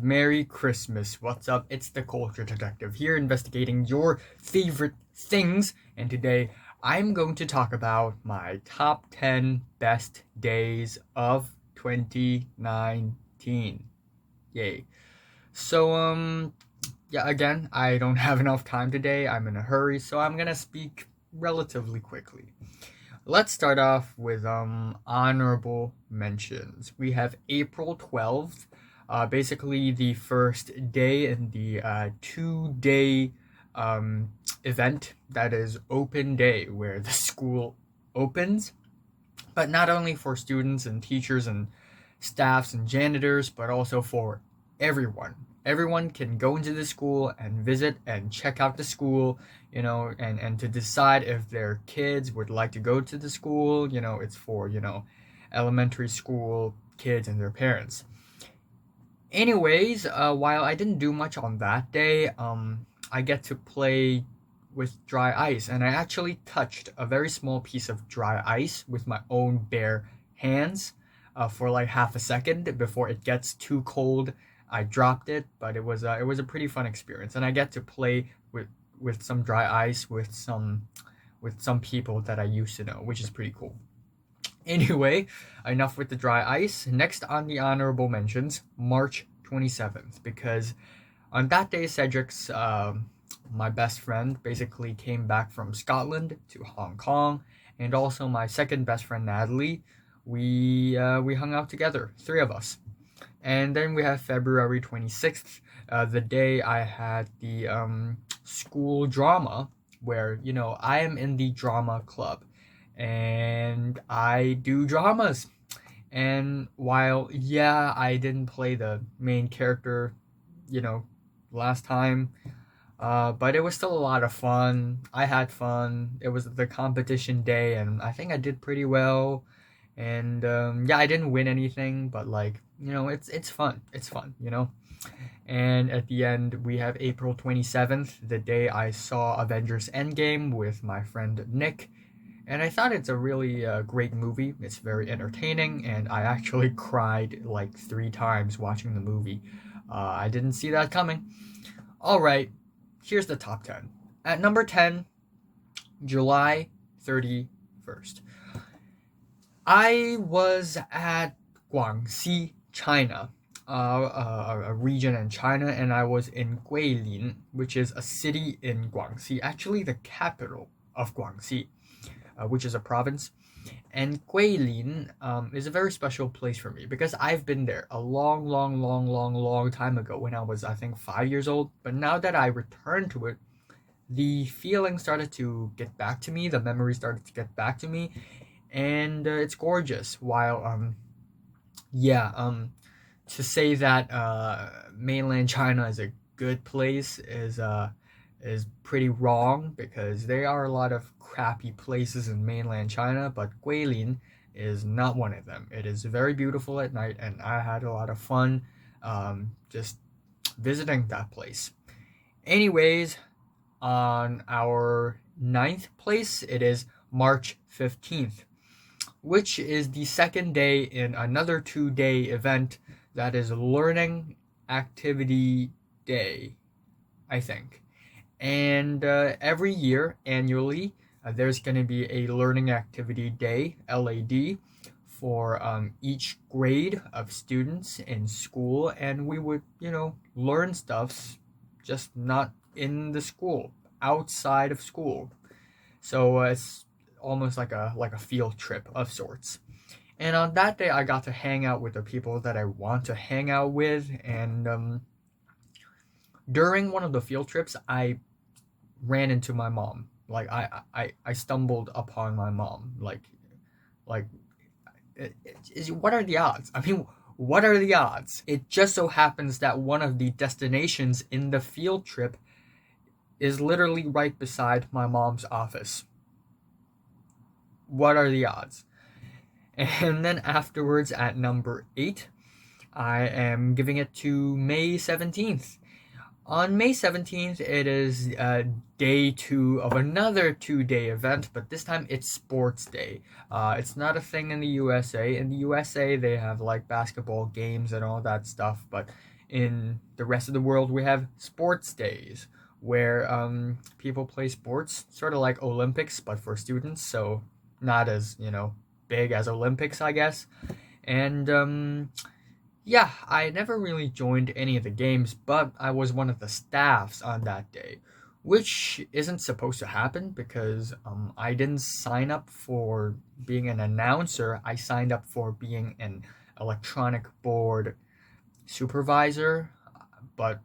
Merry Christmas. What's up? It's the Culture Detective here investigating your favorite things. And today I'm going to talk about my top 10 best days of 2019. Yay. So, again, I don't have enough time today. I'm in a hurry, so I'm gonna speak relatively quickly. Let's start off with honorable mentions. We have April 12th, basically the first day in the 2 day event that is open day, where the school opens, but not only for students and teachers and staffs and janitors, but also for everyone. Everyone can go into the school and visit and check out the school, and to decide if their kids would like to go to the school. It's for, elementary school kids and their parents. Anyways, while I didn't do much on that day, I get to play with dry ice, and I actually touched a very small piece of dry ice with my own bare hands for like half a second before it gets too cold. I dropped it, but it was a pretty fun experience, and I get to play with some dry ice with some people that I used to know, which is pretty cool. Anyway, enough with the dry ice. Next on the honorable mentions, March 27th, because on that day, Cedric's, my best friend, basically came back from Scotland to Hong Kong, and also my second best friend, Natalie. We hung out together, three of us. And then we have February 26th, the day I had the school drama, where, I am in the drama club and I do dramas. And while, yeah, I didn't play the main character, you know, last time, but it was still a lot of fun. I had fun. It was the competition day, and I think I did pretty well. And yeah, I didn't win anything, but like, it's fun. It's fun. And at the end, we have April 27th, the day I saw Avengers Endgame with my friend Nick. And I thought it's a really great movie. It's very entertaining, and I actually cried like 3 times watching the movie. I didn't see that coming. All right, here's the top 10. At number 10, July 31st. I was at Guangxi, China, a region in China, and I was in Guilin, which is a city in Guangxi, actually the capital of Guangxi, which is a province. And Guilin is a very special place for me because I've been there a long, long, long, long, long time ago when I was, I think, 5 years old. But now that I returned to it, the feeling started to get back to me, the memories started to get back to me, and it's gorgeous. While yeah, to say that mainland China is a good place is pretty wrong, because there are a lot of crappy places in mainland China, but Guilin is not one of them. It is very beautiful at night, and I had a lot of fun just visiting that place. Anyways, on our ninth place, it is March 15th, which is the second day in another 2 day event that is Learning Activity Day, I think. And every year, annually, there's going to be a Learning Activity Day, LAD, for each grade of students in school. And we would, learn stuff, just not in the school, outside of school. So it's almost like a field trip of sorts. And on that day, I got to hang out with the people that I want to hang out with. And during one of the field trips, I ran into my mom. Like I stumbled upon my mom. Like what are the odds? I mean, what are the odds? It just so happens that one of the destinations in the field trip is literally right beside my mom's office. What are the odds? And then afterwards, at number 8, I am giving it to May 17th. On May 17th, it is day 2 of another 2 day event, but this time it's Sports Day. It's not a thing in the USA. In the USA, they have like basketball games and all that stuff, but In the rest of the world, we have sports days where people play sports, sort of like Olympics, but for students. So not as big as Olympics, I guess. And yeah, I never really joined any of the games, but I was one of the staffs on that day, which isn't supposed to happen because I didn't sign up for being an announcer. I signed up for being an electronic board supervisor, but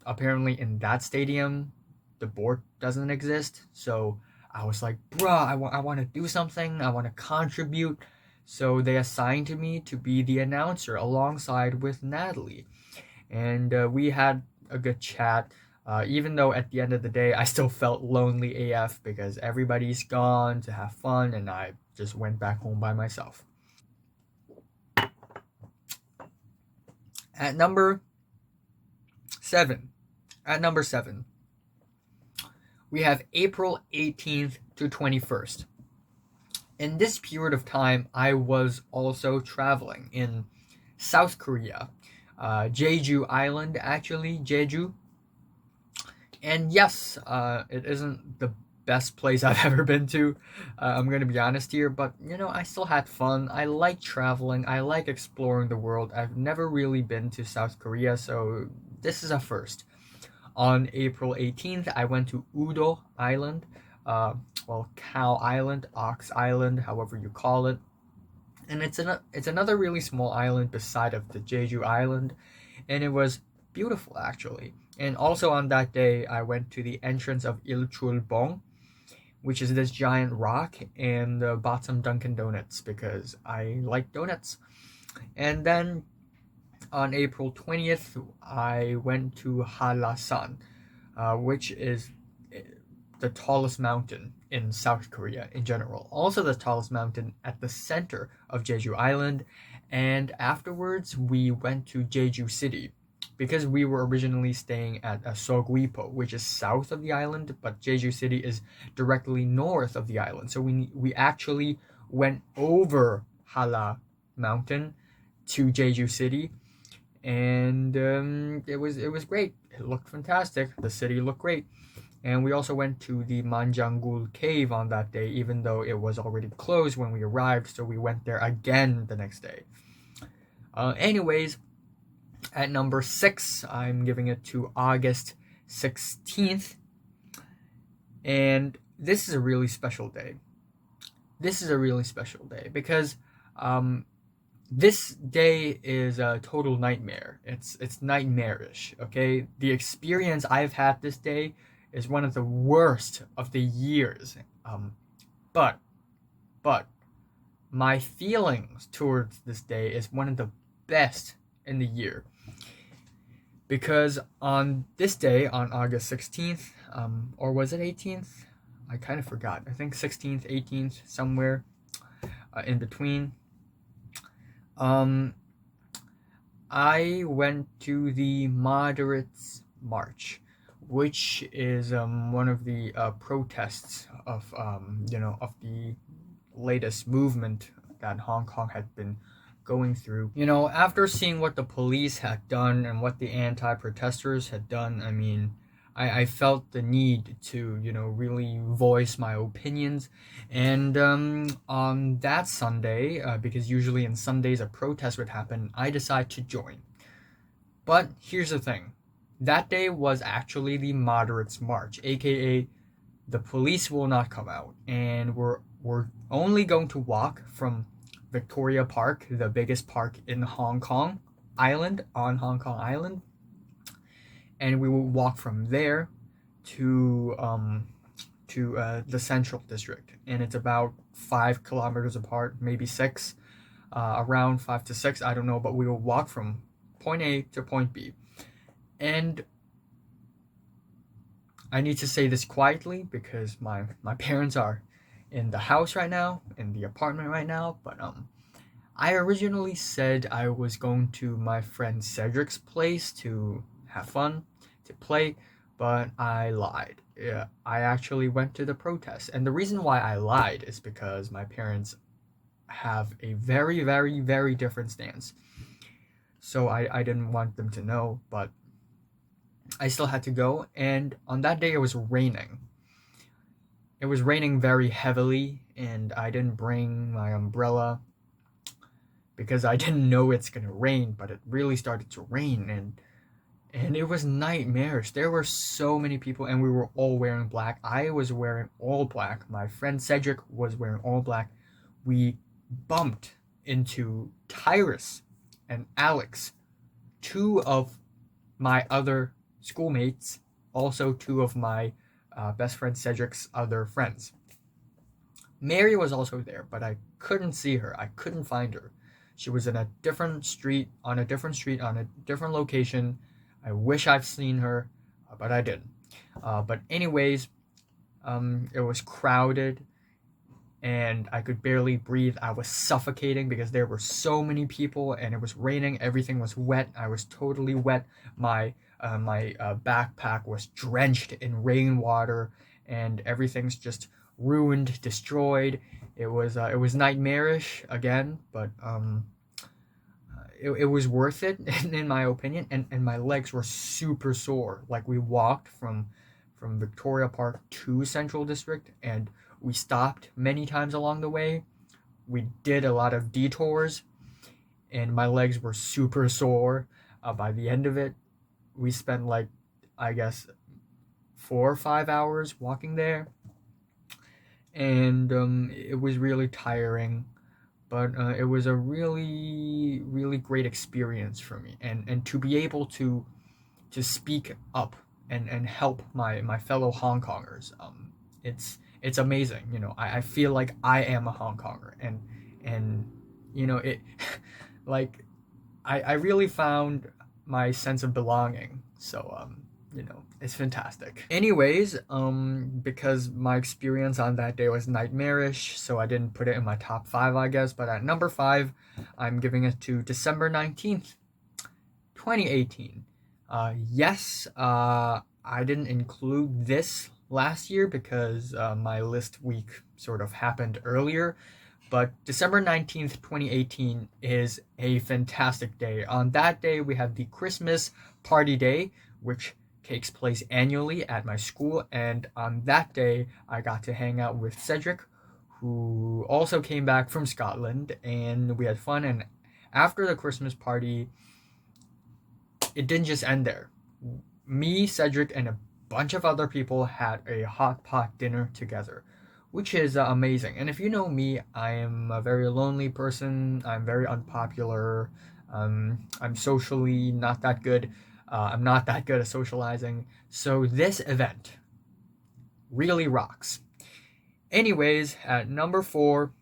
apparently in that stadium, the board doesn't exist. So I was like, bruh, I want to do something. I want to contribute. So they assigned to me to be the announcer alongside with Natalie. And we had a good chat. Even though at the end of the day, I still felt lonely AF because everybody's gone to have fun and I just went back home by myself. At number seven, at number seven, we have April 18th to 21st. In this period of time, I was also traveling in South Korea, Jeju Island, actually, Jeju. And yes, it isn't the best place I've ever been to. I'm gonna be honest here, but I still had fun. I like traveling. I like exploring the world. I've never really been to South Korea, so this is a first. On April 18th, I went to Udo Island, uh, Cow Island, Ox Island, however you call it, and it's another really small island beside of the Jeju Island, and it was beautiful actually. And also on that day, I went to the entrance of Ilchulbong, which is this giant rock, and bought some Dunkin' Donuts because I like donuts. And then on April 20th, I went to Hallasan, which is the tallest mountain in South Korea in general. Also, the tallest mountain at the center of Jeju Island. And afterwards, we went to Jeju City because we were originally staying at Seogwipo, which is south of the island, but Jeju City is directly north of the island. So we actually went over Hala Mountain to Jeju City, and it was great. It looked fantastic. The city looked great. And we also went to the Manjanggul cave on that day, even though it was already closed when we arrived, so we went there again the next day. Anyways, at number 6, I'm giving it to August 16th. And this is a really special day. This is a really special day because this day is a total nightmare. It's nightmarish, okay? The experience I've had this day is one of the worst of the years. But but my feelings towards this day is one of the best in the year because on this day, on August 16th, or was it 18th? I kind of forgot. I think 16th, 18th, somewhere in between. Um, I went to the Moderates March, which is one of the protests of of the latest movement that Hong Kong had been going through. After seeing what the police had done and what the anti-protesters had done, I mean, I felt the need to, really voice my opinions. And on that Sunday, because usually in Sundays a protest would happen, I decided to join. But here's the thing. That day was actually the Moderates March, aka the police will not come out, and we're only going to walk from Victoria Park, the biggest park in Hong Kong Island, on Hong Kong Island, and we will walk from there to the Central District, and it's about 5 kilometers apart, maybe six, around 5 to 6, I don't know, but we will walk from point A to point B, and I need to say this quietly because my parents are in the house right now, in the apartment right now. But I originally said I was going to my friend Cedric's place to have fun, to play, but I lied. Yeah, I actually went to the protest, and the reason why I lied is because my parents have a very, very, very different stance. so I didn't want them to know, but I still had to go. And on that day, it was raining. It was raining very heavily, and I didn't bring my umbrella because I didn't know it's gonna rain, but it really started to rain, and it was nightmarish. There were so many people, and we were all wearing black. I was wearing all black. My friend Cedric was wearing all black. We bumped into Tyrus and Alex, two of my other schoolmates, also two of my best friend Cedric's other friends. Mary was also there, but I couldn't see her. I couldn't find her. She was in a different street, on a different street, on a different location. I wish I've seen her, but I didn't. But anyways, it was crowded, and I could barely breathe. I was suffocating because there were so many people, and it was raining. Everything was wet. I was totally wet. My backpack was drenched in rainwater, and everything's just ruined, destroyed. It was nightmarish again, but it was worth it in my opinion. And my legs were super sore. Like we walked from Victoria Park to Central District, and we stopped many times along the way. We did a lot of detours, and my legs were super sore. By the end of it, we spent like, I guess, 4 or 5 hours walking there, and it was really tiring. But it was a really, really great experience for me, and to be able to speak up and help my fellow Hong Kongers. It's amazing. I feel like I am a Hong Konger, and it like I really found my sense of belonging. So it's fantastic. Anyways, because my experience on that day was nightmarish, so I didn't put it in my top five, I guess. But at number five, I'm giving it to December 19th, 2018. Yes, I didn't include this last year because my list week sort of happened earlier. But December 19th, 2018 is a fantastic day. On that day, we have the Christmas party day, which takes place annually at my school. And on that day, I got to hang out with Cedric, who also came back from Scotland, and we had fun. And after the Christmas party, it didn't just end there. Me, Cedric, and a bunch of other people had a hot pot dinner together, which is amazing. And if you know me, I am a very lonely person. I'm very unpopular. I'm socially not that good. I'm not that good at socializing. So this event really rocks. Anyways, at number four,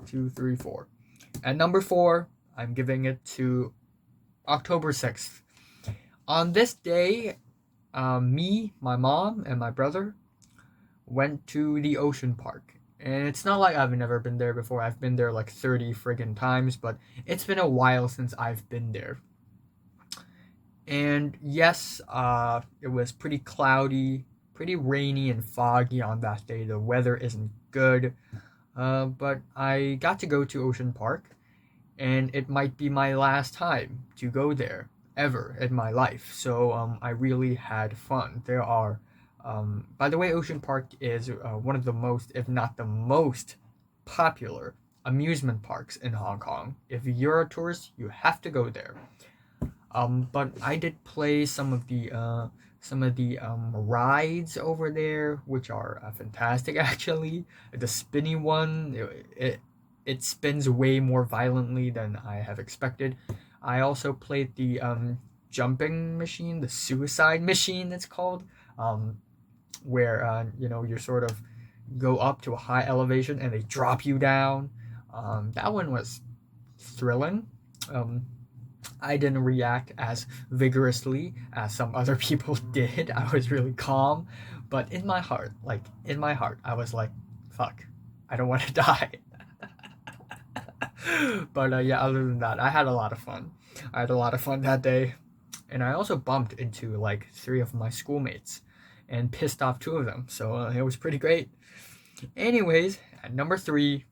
2, 3, 4. At number four, I'm giving it to October 6th. On this day, me, my mom, and my brother went to the ocean park. And it's not like I've never been there before. I've been there like 30 friggin' times, but it's been a while since I've been there. And yes, it was pretty cloudy, pretty rainy and foggy on that day. The weather isn't good. But I got to go to Ocean Park, and it might be my last time to go there ever in my life. So I really had fun. There are, by the way, Ocean Park is one of the most, if not the most, popular amusement parks in Hong Kong. If you're a tourist, you have to go there. But I did play some of the rides over there, which are fantastic actually. The spinny one, it spins way more violently than I have expected. I also played the jumping machine, the suicide machine it's called, where you sort of go up to a high elevation and they drop you down. That one was thrilling. I didn't react as vigorously as some other people did. I was really calm, but in my heart, I was like, fuck, I don't want to die. But yeah, other than that, I had a lot of fun. I had a lot of fun that day, and I also bumped into like three of my schoolmates and pissed off two of them, so it was pretty great. Anyways, at number three,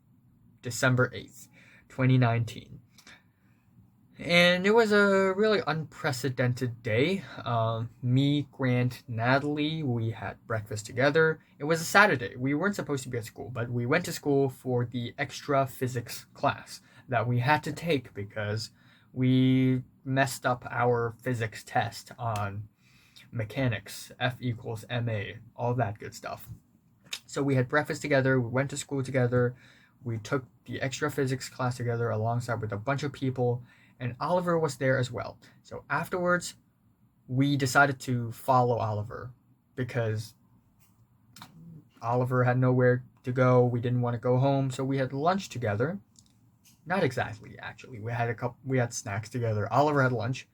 December 8th, 2019. And it was a really unprecedented day. Me, Grant, Natalie, we had breakfast together. It was a Saturday. We weren't supposed to be at school, but we went to school for the extra physics class that we had to take because we messed up our physics test on mechanics, F equals MA, all that good stuff. So we had breakfast together, we went to school together, we took the extra physics class together alongside with a bunch of people, and Oliver was there as well. So afterwards, we decided to follow Oliver because Oliver had nowhere to go. We didn't want to go home, so we had lunch together. Not exactly, actually. We had snacks together. Oliver had lunch.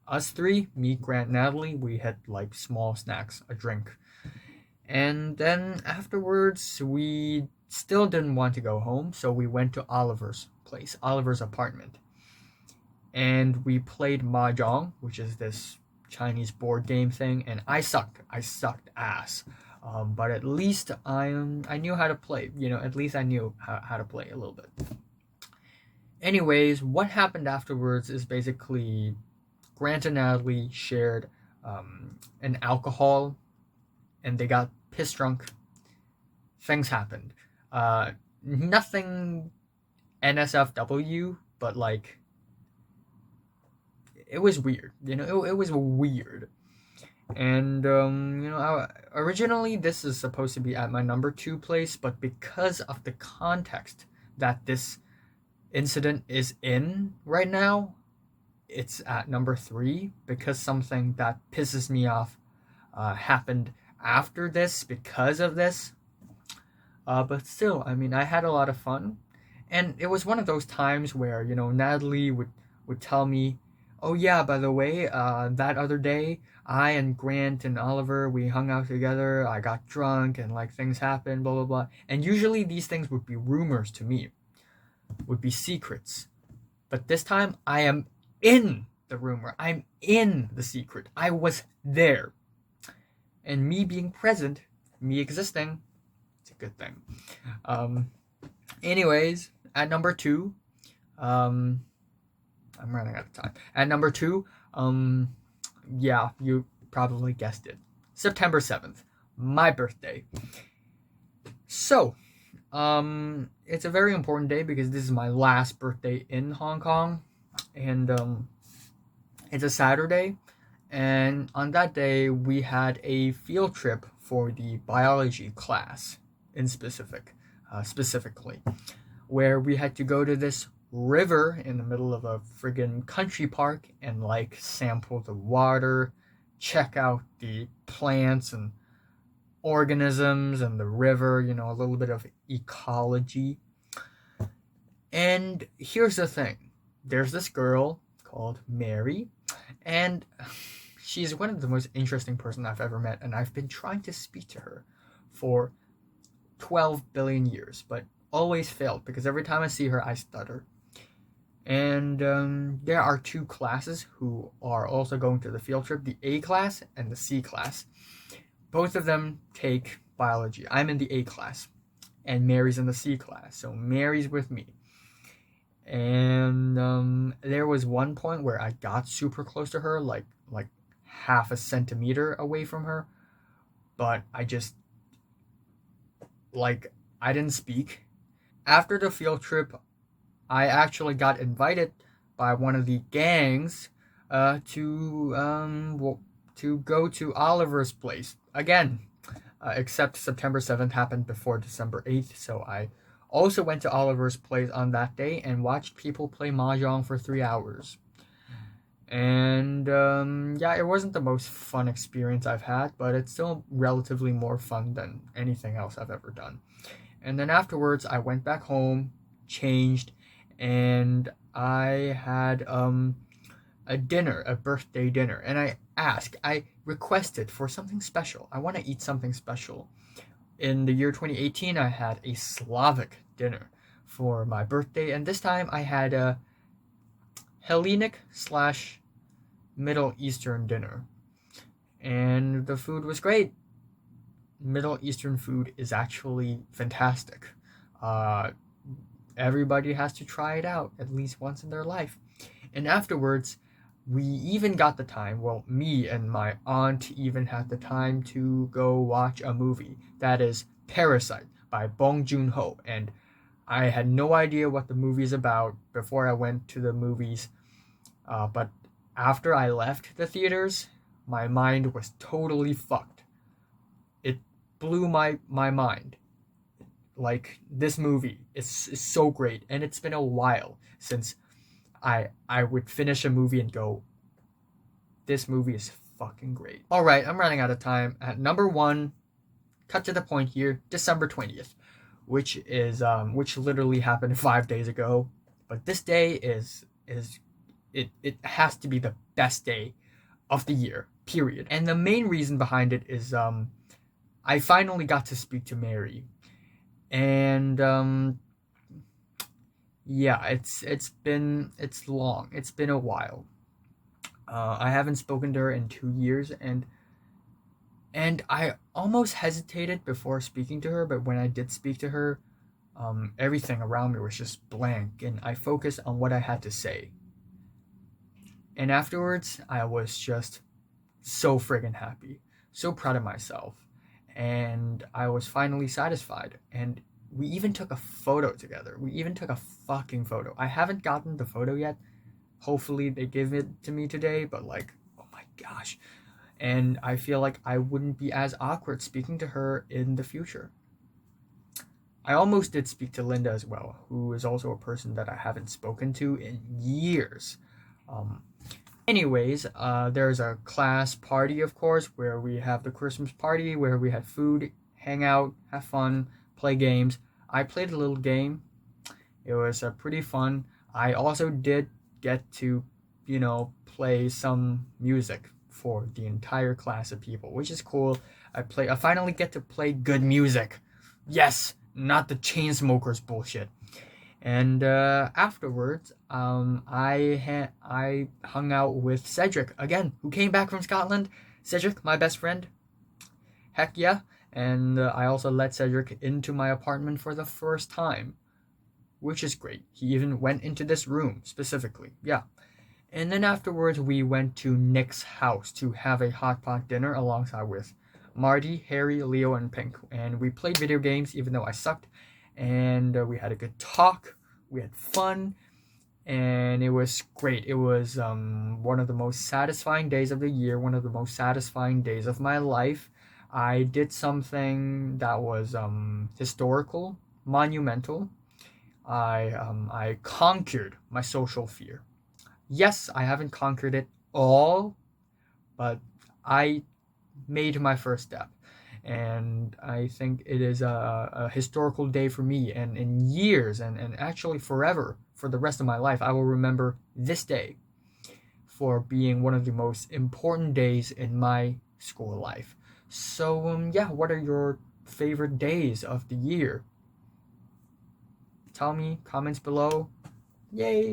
Us three, me, Grant, Natalie, we had like small snacks, a drink. And then afterwards, we still didn't want to go home, so we went to Oliver's place, Oliver's apartment. And we played Mahjong, which is this Chinese board game thing, and I sucked. I sucked ass. But at least I knew how to play. At least I knew how to play a little bit. Anyways, what happened afterwards is basically Grant and Natalie shared an alcohol, and they got piss drunk. Things happened. Nothing NSFW, but like it was weird. It was weird. And originally this is supposed to be at my number two place, but because of the context that this incident is in right now, it's at number three because something that pisses me off happened after this because of this. But still, I mean, I had a lot of fun, and it was one of those times where Natalie would tell me, "Oh yeah, by the way, that other day, I and Grant and Oliver we hung out together. I got drunk and like things happened, blah blah blah." And usually these things would be rumors to me, would be secrets. But this time, I am in the rumor. I'm in the secret. I was there, and me being present, me existing, it's a good thing. Um, Anyways, at number two, um, I'm running out of time. At number two, yeah, you probably guessed it. September 7th, my birthday. So, it's a very important day because this is my last birthday in Hong Kong, and it's a Saturday. And on that day, we had a field trip for the biology class in specifically, where we had to go to this river in the middle of a friggin' country park and like sample the water, check out the plants and organisms and the river, a little bit of ecology. And here's the thing, there's this girl called Mary, and she's one of the most interesting person I've ever met, and I've been trying to speak to her for 12 billion years, but always failed because every time I see her, I stutter. And there are two classes who are also going to the field trip, the A class and the C class. Both of them take biology. I'm in the A class, and Mary's in the C class, so Mary's with me. And there was one point where I got super close to her, like half a centimeter away from her, but I didn't speak. After the field trip, I actually got invited by one of the gangs to go to Oliver's place again. Except September 7th happened before December 8th, so I also went to Oliver's place on that day and watched people play mahjong for 3 hours. And yeah, it wasn't the most fun experience I've had, but it's still relatively more fun than anything else I've ever done. And then afterwards, I went back home, changed, and I had a dinner, a birthday dinner. And I requested for something special. I want to eat something special. In the year 2018, I had a Slavic dinner for my birthday, and this time I had a Hellenic slash Middle Eastern dinner. And the food was great. Middle Eastern food is actually fantastic. Uh, Everybody has to try it out at least once in their life. And afterwards, we even got the time, well, me and my aunt even had the time to go watch a movie. That is Parasite by Bong Joon-ho. And I had no idea what the movie is about before I went to the movies. But after I left the theaters, my mind was totally fucked. It blew my mind. Like, this movie is so great, and it's been a while since I would finish a movie and go, this movie is fucking great. All right, I'm running out of time. At number one, cut to the point here, December 20th, which literally happened 5 days ago. But this day is it has to be the best day of the year, period. And the main reason behind it is I finally got to speak to Mary. And yeah, it's long. It's been a while. I haven't spoken to her in 2 years, and I almost hesitated before speaking to her, but when I did speak to her, everything around me was just blank, and I focused on what I had to say. And afterwards, I was just so friggin' happy, so proud of myself, and I was finally satisfied. And we even took a photo together. We even took a fucking photo. I haven't gotten the photo yet. Hopefully they give it to me today, but like, oh my gosh. And I feel like I wouldn't be as awkward speaking to her in the future. I almost did speak to Linda as well, who is also a person that I haven't spoken to in years. Um, Anyways, there's a class party, of course, where we have the Christmas party, where we had food, hang out, have fun, play games. I played a little game. It was pretty fun. I also did get to, play some music for the entire class of people, which is cool. I finally get to play good music. Yes, not the Chainsmokers bullshit. And afterwards, I hung out with Cedric again, who came back from Scotland. Cedric, my best friend. Heck yeah. And I also let Cedric into my apartment for the first time, which is great. He even went into this room specifically. Yeah. And then afterwards, we went to Nick's house to have a hot pot dinner alongside with Marty, Harry, Leo, and Pink. And we played video games, even though I sucked. And we had a good talk. We had fun. And it was great. It was one of the most satisfying days of the year, one of the most satisfying days of my life. I did something that was historical, monumental. I conquered my social fear. Yes, I haven't conquered it all, but I made my first step. And I think it is a historical day for me. And in years, and actually forever, for the rest of my life, I will remember this day for being one of the most important days in my school life. So, yeah, what are your favorite days of the year? Tell me, comments below. Yay!